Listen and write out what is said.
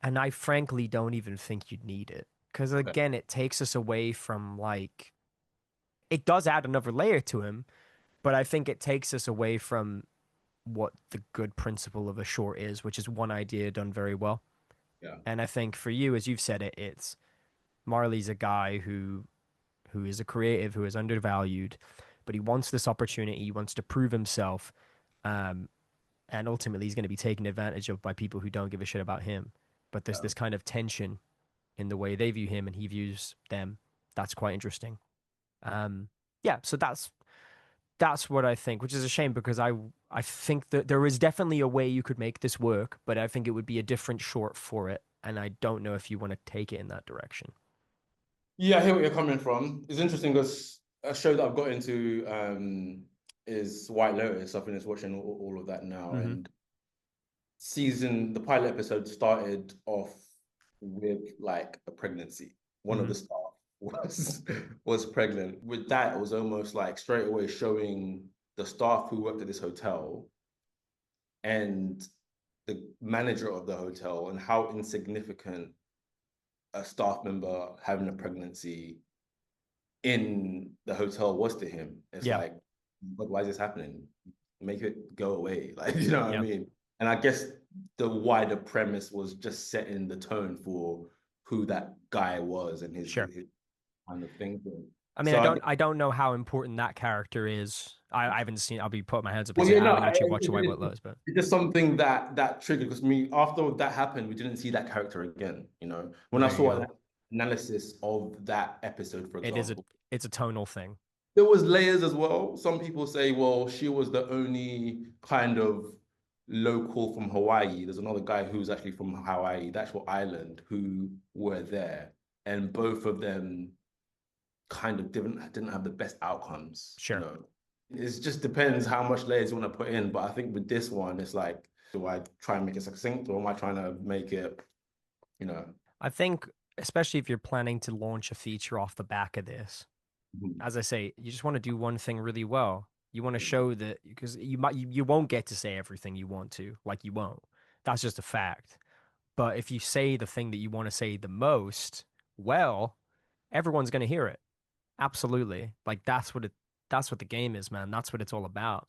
And I frankly don't even think you'd need it. Because Okay. again, it takes us away from like, it does add another layer to him, but I think it takes us away from what the good principle of a short is, which is one idea done very well. Yeah. And I think for you, as you've said it, it's Marley's a guy who is a creative, who is undervalued, but he wants this opportunity, he wants to prove himself, um, and ultimately he's going to be taken advantage of by people who don't give a shit about him. But there's Yeah. this kind of tension in the way they view him and he views them. That's quite interesting. Um, yeah, so that's what I think, which is a shame because I think that there is definitely a way you could make this work, but I think it would be a different short for it, and I don't know if you want to take it in that direction. Yeah, I hear what you're coming from. It's interesting because a show that I've got into is White Lotus. I've finished watching all of that now, Hmm. and the pilot episode started off with like a pregnancy. One of Hmm. the staff was pregnant. With that, it was almost like straight away showing the staff who worked at this hotel and the manager of the hotel and how insignificant a staff member having a pregnancy in the hotel was to him. It's Yeah, like, but why is this happening? Make it go away. Like, you know what I yeah, mean? And I guess the wider premise was just setting the tone for who that guy was and sure. his kind of thinking. I mean, So I guess, I don't know how important that character is. I haven't seen. I'll be putting my hands up and well, say yeah, I no, haven't actually watched The White Lotus, but it's just something that triggered because me after that happened, we didn't see that character again. You know, when I there you saw go. an analysis of that episode, for It is a example, it's a tonal thing. there was layers as well. Some people say, well, she was the only kind of local from Hawaii. There's another guy who's actually from Hawaii, the actual island, who were there, and both of them kind of didn't have the best outcomes. You Sure. know, it just depends how much layers you want to put in. But I think with this one, it's like, do I try and make it succinct, or am I trying to make it, you know? I think especially if you're planning to launch a feature off the back of this, Mhm. as I say, you just want to do one thing really well. You want to show that because you won't get to say everything you want to, like you won't. That's just a fact. But if you say the thing that you want to say the most, well, everyone's going to hear it. Absolutely. Like that's what the game is, man. That's what it's all about.